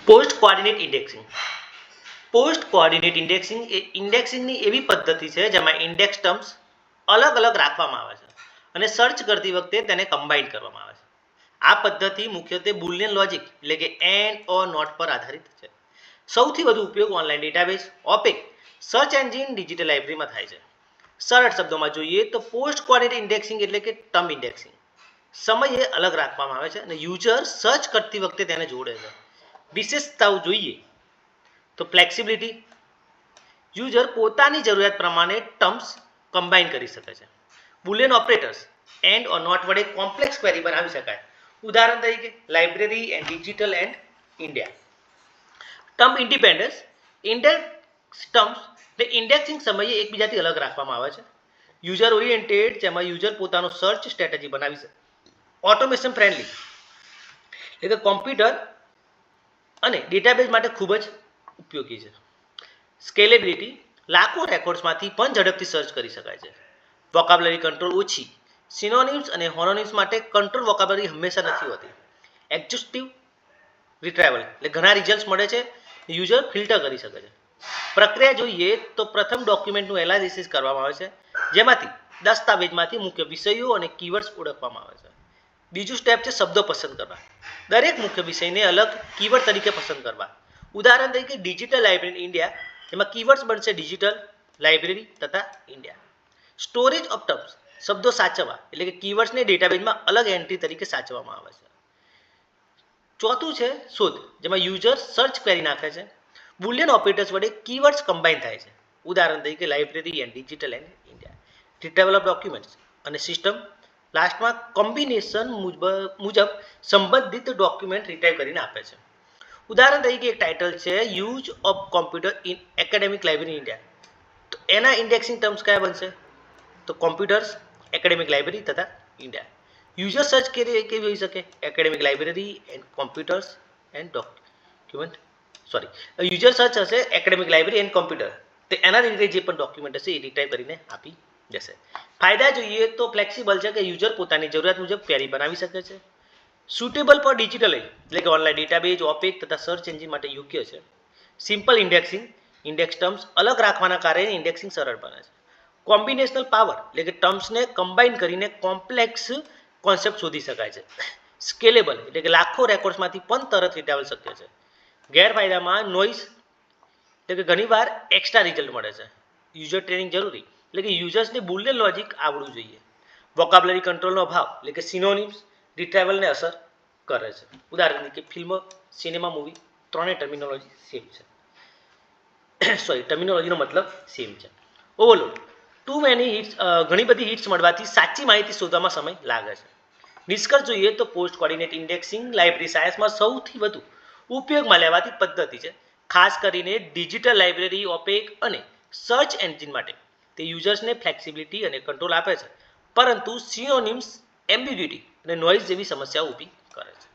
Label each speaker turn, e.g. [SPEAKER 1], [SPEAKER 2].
[SPEAKER 1] Post coordinate indexing. Post coordinate indexing એ ઇન્ડેક્સિંગની એવી પદ્ધતિ છે જેમાં ઇન્ડેક્સ ટર્મ્સ અલગ અલગ રાખવામાં આવે છે અને સર્ચ કરતી વખતે તેને કમ્બાઈન કરવામાં આવે છે. આ પદ્ધતિ મુખ્યત્વે બુલિયન લોજિક એટલે કે એન્ડ ઓર નોટ પર આધારિત છે. સૌથી વધુ ઉપયોગ online database, OPAC, search engine, digital લાઇબ્રેરીમાં થાય છે. સરળ શબ્દોમાં જોઈએ તો પોસ્ટ કોઓર્ડિનેટ ઇન્ડેક્સિંગ એટલે કે ટર્મ ઇન્ડેક્સિંગ સમયે અલગ રાખવામાં આવે છે અને યુઝર સર્ચ કરતી વખતે તેને જોડે છે. વિશેષતાઓ જોઈએ તો ફ્લેક્સિબિલિટી, યુઝર પોતાની જરૂરિયાત પ્રમાણે ટર્મ્સ કમ્બાઈન કરી શકે છે. Boolean operators and or not વડે કોમ્પ્લેક્સ ક્વેરી બનાવી શકાય. ઉદાહરણ તરીકે library and digital and India. Term independence, index terms ને ઇન્ડેક્સિંગ સમયે એકબીજાથી અલગ રાખવામાં આવે છે. યુઝર ઓરિએન્ટેડ, જેમાં યુઝર પોતાનો સર્ચ સ્ટ્રેટેજી બનાવી શકે. ઓટોમેશન ફ્રેન્ડલી એટલે કે કોમ્પ્યુટર અને ડેટાબેઝ માટે ખૂબ જ ઉપયોગી છે. સ્કેલેબિલિટી, લાખો રેકોર્ડ્સમાંથી પણ ઝડપથી સર્ચ કરી શકાય છે. વોકાબ્યુલરી કંટ્રોલ ઓછી, સિનોનિમ્સ અને હોનોનિમ્સ માટે કંટ્રોલ વોકાબ્યુલરી હંમેશા નથી હોતી. એક્ઝોસ્ટિવ રિટ્રાઈવલ એટલે ઘણા રિઝલ્ટ મળે છે, યુઝર ફિલ્ટર કરી શકે છે. પ્રક્રિયા જોઈએ તો પ્રથમ ડોક્યુમેન્ટનું એનાલિસિસ કરવામાં આવે છે, જેમાંથી દસ્તાવેજમાંથી મુખ્ય વિષયો અને કીવર્ડ્સ ઓળખવામાં આવે છે. બીજું સ્ટેપ છે શબ્દો પસંદ કરવા. દરેક મુખ્ય વિષયને અલગ કીવર્ડ તરીકે પસંદ કરવા. ઉદાહરણ તરીકે ડિજિટલ લાઇબ્રેરી ઇન્ડિયા, એમાં કીવર્ડ્સ બનશે ડિજિટલ, લાઇબ્રેરી તથા ઇન્ડિયા. સ્ટોરેજ ઓફ ટર્મ્સ, શબ્દો સાચવવા એટલે કે કીવર્ડ્સને ડેટાબેઝમાં અલગ એન્ટ્રી તરીકે સાચવવામાં આવે છે. ચોથું છે શોધ, જેમાં યુઝર સર્ચ ક્વેરી નાખે છે. બુલિયન ઓપરેટર્સ વડે કીવર્ડ્સ કમ્બાઈન થાય છે. ઉદાહરણ તરીકે library and digital and India. Retrieval of documents અને સિસ્ટમ લાસ્ટમાં કોમ્બિનેશન મુજબ સંબંધિત ડોક્યુમેન્ટ રિટ્રાઈવ કરીને આપે છે. ઉદાહરણ તરીકે એક ટાઇટલ છે use of computer in academic library India, તો એના ઇન્ડેક્સિંગ ટર્મ્સ કયા બનશે? તો કોમ્પ્યુટર્સ, એકેડેમિક લાઇબ્રેરી તથા ઇન્ડિયા. યુઝર સર્ચ કેવી હોઈ શકે? Academic library and computers and document user search હશે એકેડેમિક લાઇબ્રેરી એન્ડ કોમ્પ્યુટર, તો એના રિલેટેડ જે પણ ડોક્યુમેન્ટ હશે એ રિટ્રાઈવ કરીને આપી જશે. ફાયદા જોઈએ તો ફ્લેક્સિબલ છે કે યુઝર પોતાની જરૂરિયાત મુજબ ક્વેરી બનાવી શકે છે. સુટેબલ ફોર ડિજિટલ એટલે કે ઓનલાઈન ડેટાબેઝ, ઓપેક તથા સર્ચ એન્જિન માટે યોગ્ય છે. સિમ્પલ ઇન્ડેક્સિંગ, ઇન્ડેક્સ ટર્મ્સ અલગ રાખવાના કારણે ઇન્ડેક્સિંગ સરળ બને છે. કોમ્બિનેશનલ પાવર એટલે કે ટર્મ્સને કમ્બાઈન કરીને કોમ્પ્લેક્સ કોન્સેપ્ટ શોધી શકાય છે. સ્કેલેબલ એટલે કે લાખો રેકોર્ડ્સમાંથી પણ તરત રિટ્રાઈવલ શક્ય છે. ગેરફાયદામાં નોઇઝ એટલે કે ઘણીવાર એક્સ્ટ્રા રિઝલ્ટ મળે છે. યુઝર ટ્રેનિંગ જરૂરી એટલે કે યુઝર્સને બુલિયન લોજિક આવડવું જોઈએ. વોકાબ્યુલરી કંટ્રોલનો અભાવ એટલે કે સિનોનિમ્સ રિટ્રાઈવલને અસર કરે છે. ઉદાહરણ તરીકે ફિલ્મ, સિનેમા, મૂવી ત્રણેય ટર્મિનોલોજી સેમ છે. ટર્મિનોલોજીનો મતલબ સેમ છે. ઓવરલોડ, ટુ મેની હિટ્સ, ઘણી બધી હિટ્સ મળવાથી સાચી માહિતી શોધવામાં સમય લાગે છે. નિષ્કર્ષ જોઈએ તો પોસ્ટ કોઓર્ડિનેટ ઇન્ડેક્સિંગ લાઇબ્રેરી સાયન્સમાં સૌથી વધુ ઉપયોગમાં લેવાતી પદ્ધતિ છે, ખાસ કરીને ડિજિટલ લાઇબ્રેરી, ઓપેક અને સર્ચ એન્જિન માટે. તે યુઝર્સને ફ્લેક્સિબિલિટી અને કંટ્રોલ આપે છે, પરંતુ સિનોનિમ્સ, એમ્બિગ્યુઇટી અને નોઇઝ જેવી સમસ્યાઓ ઊભી કરે છે.